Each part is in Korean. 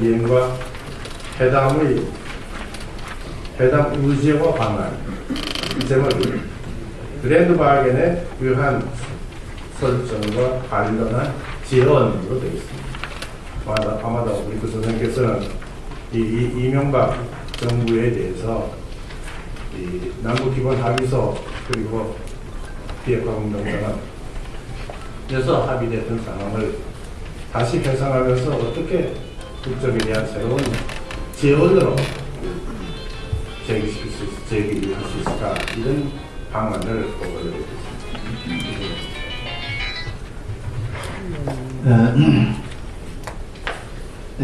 이행과 회담 의제와 방안 이 제목이 그랜드 바겐의 유한 설정과 관련한 제언으로 되어 있습니다. 아마도 우리 선생님께서는 이명박 정부에 대해서 이 남북기본 그리고 비핵화 공동선언에서 합의됐던 상황을 다시 회상하면서 어떻게 국적에 대한 새로운 제언으로 제기할 수 있을까 이런 방안을 보고를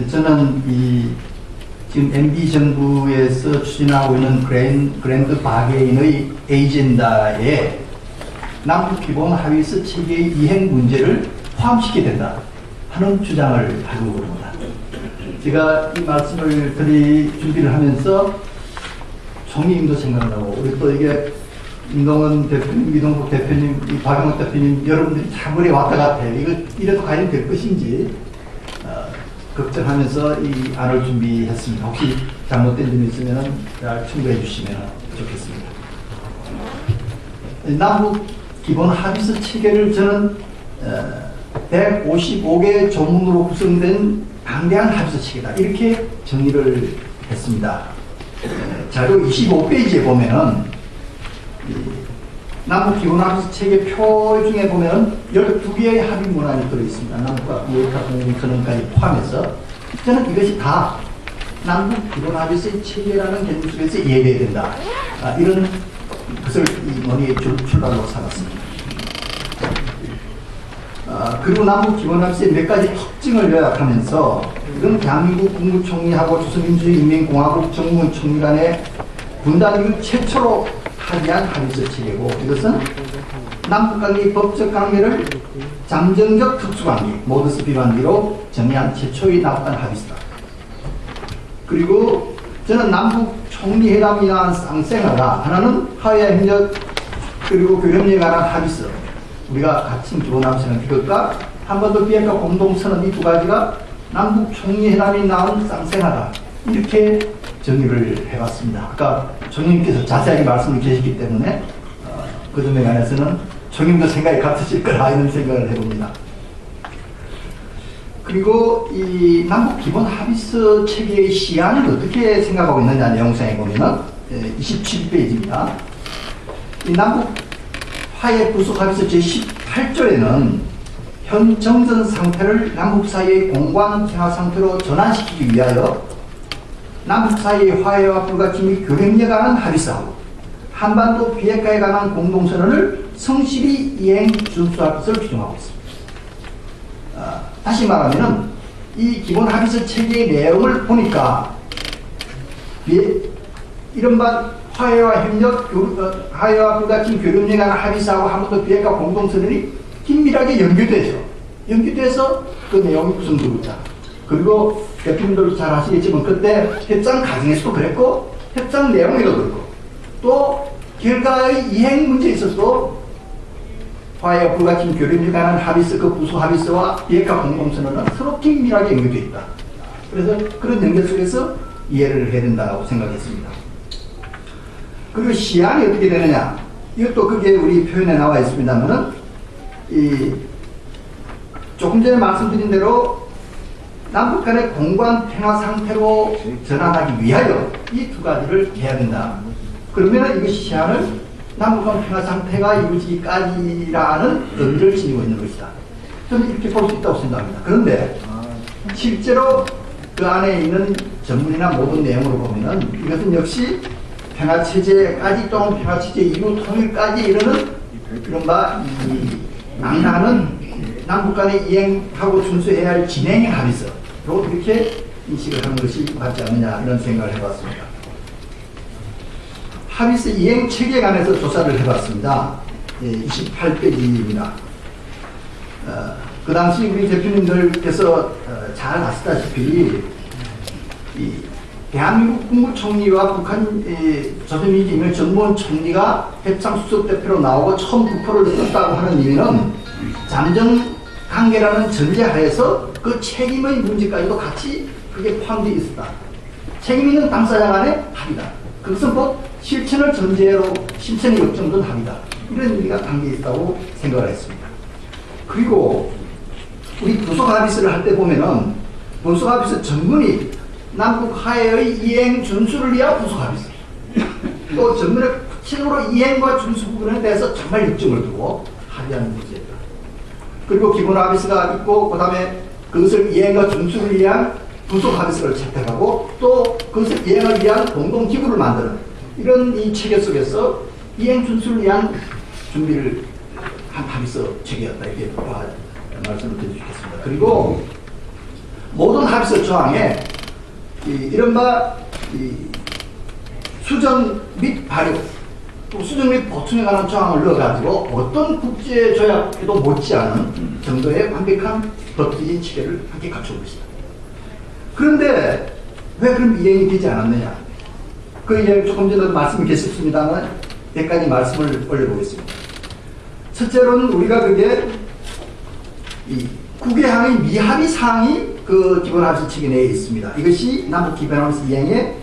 저는 지금 MB 정부에서 추진하고 있는 그랜드 바게인의 에이젠다에 남북 기본 합의서 체계의 이행 문제를 포함시켜야 된다 하는 주장을 하고 그럽니다. 제가 이 말씀을 준비를 하면서 총리님도 생각나고 우리 또 이게 임동원 대표님, 이동국 대표님, 박영욱 대표님 여러분들이 참 오래 왔다 갔다 해요. 이거 이래도 과연 될 것인지 걱정하면서 이 안을 준비했습니다. 혹시 잘못된 점이 있으면 참고해 주시면 좋겠습니다. 남북 기본 합의서 체계를 저는 155개 조문으로 구성된 방대한 합의서 체계다 이렇게 정의를 했습니다. 자료 25페이지에 보면은 남북 기본 합의서 체계 표 중에 보면 12개의 합의 문안이 들어있습니다. 남북과 비핵화 공동선언까지 포함해서 저는 이것이 다 남북 기본 합의서 체계라는 개념 속에서 이해돼야 된다. 이런 것을 이 논의의 출발로 삼았습니다. 그리고 남북 기본 합의서의 몇 가지 특징을 요약하면서 이건 대한민국 국무총리하고 조선민주주의인민공화국 정무원 총리 간의 분단 이후 최초로 합의한 합의서 체계고 이것은 남북관계의 법적 관계를 잠정적 특수관계 모드스 비반기로 정의한 최초의 남북간 합의서다. 그리고 저는 남북 총리회담이 나한 쌍생아가 하나는 하야 협력 그리고 교섭에 관한 합의서 우리가 같은 기본 합의서는 그것과 한반도 비핵화 공동선언 이 두 가지가 남북 총리회담이 나온 쌍생아다 이렇게 정의를 해봤습니다. 아까 총리님께서 자세하게 말씀을 주셨기 때문에 그 점에 관해서는 총리님도 생각이 같으실 거라 이런 생각을 해봅니다. 그리고 이 남북 기본 합의서 체계의 시안을 어떻게 생각하고 있느냐 내용상에 보면은 27페이지입니다. 이 남북 화해 부속 합의서 제18조에는 현 정전 상태를 남북 사이의 공관 평화 상태로 전환시키기 위하여 남북 사이의 화해와 불가침 및 교역에 관한 합의서하고 한반도 비핵화에 관한 공동선언을 성실히 이행 준수할 것을 규정하고 있습니다. 다시 말하면 이 기본 합의서 체계의 내용을 보니까 이른바 화해와 협력, 화해와 불가침 교역에 관한 합의서하고 한반도 비핵화 공동선언이 긴밀하게 연결돼서 그 내용이 구성되고 있다. 그리고 대표님들도 잘 아시겠지만 그때 협상 과정에서도 그랬고 협상 내용에도 그렇고 또 결과의 이행 문제에 있어서도 화해와 불가침 교류에 관한 합의서 그 부수 합의서와 비핵화 공동선언은 서로 긴밀하게 연결되어 있다. 그래서 그런 연결 속에서 이해를 해야 된다고 생각했습니다. 그리고 시안이 어떻게 되느냐 이것도 그게 우리 표현에 나와 있습니다만은 조금 전에 말씀드린 대로 남북 간의 공관 평화 상태로 전환하기 위하여 이 두 가지를 해야 된다. 그러면 이것이 시안을 남북 간 평화 상태가 이루어지기까지라는 의미를 지니고 있는 것이다. 저는 이렇게 볼 수 있다고 생각합니다. 그런데 실제로 그 안에 있는 전문이나 모든 내용으로 보면은 이것은 역시 평화체제까지 또는 평화체제 이후 통일까지 이르는 이른바 낭나는 남북 간에 이행하고 준수해야 할 진행의 합의서로 이렇게 인식을 하는 것이 맞지 않느냐 이런 생각을 해봤습니다. 합의서 이행 체계에 관해서 조사를 해봤습니다. 28페이지입니다. 그 당시 우리 대표님들께서 잘 아시다시피 대한민국 국무총리와 북한 조선민주주의인민공화국 정무원 총리가 협상수석대표로 나오고 처음 국호를 썼다고 하는 의미는 잠정 관계라는 전제하에서 그 책임의 문제까지도 같이 그게 포함되어 있었다. 책임 있는 당사자 간의 합의다. 그것은 곧 실천을 전제로 실천의 역정된 합의다. 이런 의미가 담겨 있다고 생각을 했습니다. 그리고 우리 부속합의서를 할 때 보면은 부속합의서 전문이 남북 화해의 이행 준수를 위한 부속합의서, 또 전문의 구체적으로 이행과 준수 부분에 대해서 정말 역정을 두고 합의하는 문제다. 그리고 기본합의서가 있고, 그 다음에 그것을 이행과 준수를 위한 부속합의서를 채택하고, 또 그것을 이행을 위한 공동기구를 만드는 이런 이 체계 속에서 이행 준수를 위한 준비를 한 합의서 체계였다. 이렇게 말씀을 드리겠습니다. 그리고 모든 합의서 조항에 이른바 수정 및 발효, 또 수정 및 보충에 관한 조항을 넣어가지고 어떤 국제조약에도 못지않은 정도의 완벽한 법적인 체계를 함께 갖추고 있습니다. 그런데 왜 그럼 이행이 되지 않았느냐? 그 이야기 조금 전에도 말씀이 계셨습니다만 몇 가지 말씀을 올려보겠습니다. 첫째로는 우리가 그게 이 국외항의 미합의 사항이 그 기본합의서 체계 내에 있습니다. 이것이 남북 기본합의서 이행에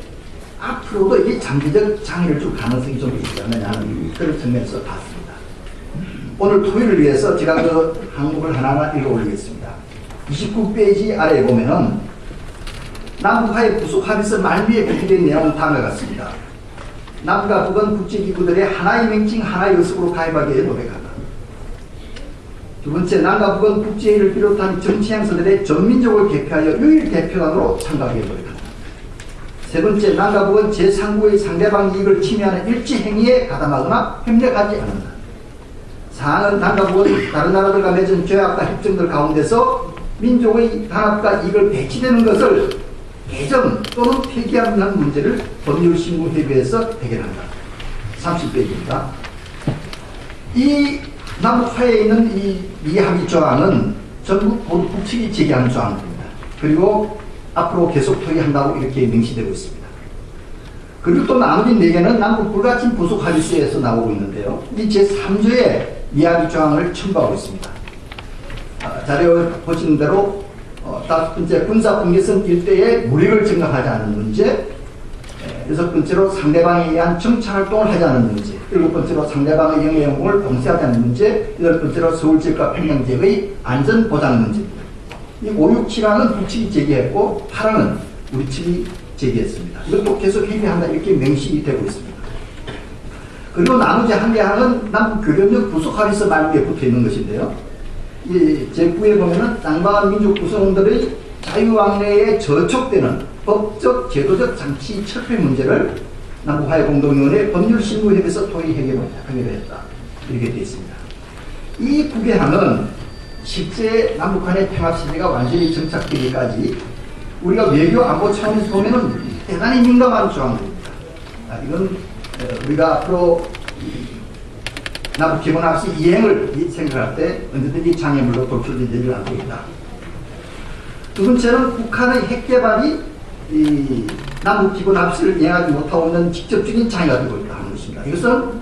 앞으로도 이게 장기적 장애를 줄 가능성이 좀 있지 않느냐 하는 그런 측면에서 봤습니다. 오늘 토요일을 위해서 제가 그 항목을 하나하나 읽어 올리겠습니다. 29페이지 아래에 보면은 남북화의 부속합의서 말미에 기재된 내용은 다음과 같습니다. 남과 북은 국제기구들의 하나의 명칭 하나의 의석으로 가입하기 위해 노력한다. 두 번째, 남과 북은 국제회의를 비롯한 정치 행사들의 전민족을 개표하여 유일 대표단으로 참가하기 위해 노력한다. 세 번째, 남과 북은 제3국의 상대방 이익을 침해하는 일치 행위에 가담하거나 협력하지 않는다. 사항은 남과 북은 다른 나라들과 맺은 조약과 협정들 가운데서 민족의 단합과 이익을 배치되는 것을 개정 또는 폐기하는 문제를 법률신고협의회에서 해결한다. 30페이지입니다. 이 남북화에 있는 이 미합의 조항은 전부 북측이 제기하는 조항입니다. 그리고 앞으로 계속 토의한다고 이렇게 명시되고 있습니다. 그리고 또 나머지 4개는 남북 불가침 부속합의서에서 나오고 있는데요. 이 제3조의 미합의 조항을 첨부하고 있습니다. 자료에 보시는 대로 5번째, 군사 분계선 일대에 무력을 증강하지 않는 문제, 6번째로 상대방에 의한 정찰활동을 하지 않는 문제, 7번째로 상대방의 영해영공을 봉쇄하지 않는 문제, 8번째로 서울지역과 평양지역의 안전보장 문제입니다. 이 5, 6, 7항은 북측이 제기했고 8항은 우리 측이 제기했습니다. 이것도 계속 협의한다 이렇게 명시되고 있습니다. 그리고 나머지 한 개 항은 남북교련적 부속합의서 말미에 붙어있는 것인데요. 이 제9에 보면은 쌍방한 민족 구성원들의 자유왕래에 저촉되는 법적, 제도적 장치 철폐 문제를 남북화해 공동위원회 법률신고협의서 토의 해결하기로 했다. 이렇게 되어 있습니다. 이 9개항은 실제 남북한의 평화체제가 완전히 정착되기까지 우리가 외교 안보 차원에서 보면은 대단히 민감한 조항들입니다. 이건 우리가 앞으로 남북 기본합의서 이행을 생각할 때 언제든지 장애물로 돌출되지 않고 있다. 두 번째는 북한의 핵개발이 이 남북 기본합의서를 이행하지 못하고 있는 직접적인 장애가 되고 있다 하는 것입니다. 이것은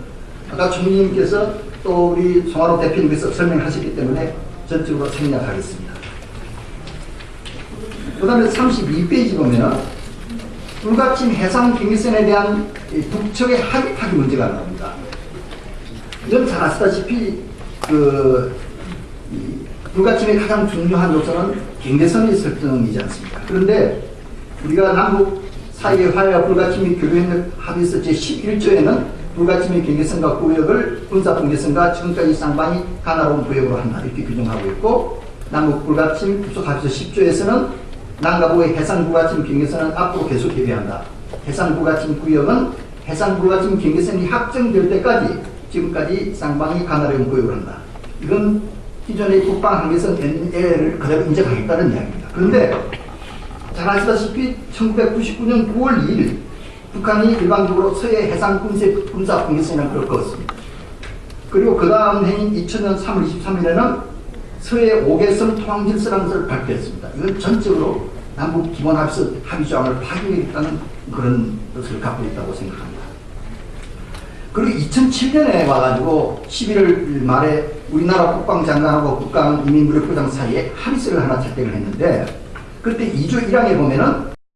아까 총리님께서 또 우리 송하로 대표님께서 설명하셨기 때문에 전적으로 생략하겠습니다. 그 다음에 32페이지 보면 불가침 해상 경계선에 대한 북측의 합의 파기 문제가 나옵니다. 이건 잘 아시다시피 불가침의 가장 중요한 요소는 경계선의 설정이지 않습니까? 그런데 우리가 남북 사이의 화해와 불가침의 교류협력 합의서 제11조에는 불가침의 경계선과 구역을 군사분계선과 지금까지 쌍방이 가나로운 구역으로 한다 이렇게 규정하고 있고, 남북 불가침 부속합의서 10조에서는 남과 북의 해상 불가침 경계선은 앞으로 계속 협의한다. 해상 불가침 구역은 해상 불가침 경계선이 확정될 때까지 지금까지 쌍방이 가나로운 구역으로 한다. 이건 기존의 국방 한계선 NL을 그대로 인정하겠다는 이야기입니다. 그런데 잘 아시다시피 1999년 9월 2일 북한이 일방적으로 서해 해상 군사 분계선을 그었습니다. 그리고 그 다음 해인 2000년 3월 23일에는 서해 5개선 통항질서라는 발표했습니다. 이건 전적으로 남북 기본합의서 합의조항을 파기하겠다는 그런 뜻을 갖고 있다고 생각합니다. 그리고 2007년에 와가지고 11월 말에 우리나라 국방장관하고 국가인민무력부장 사이에 합의서를 하나 채택을 했는데, 그때 2조 1항에 보면은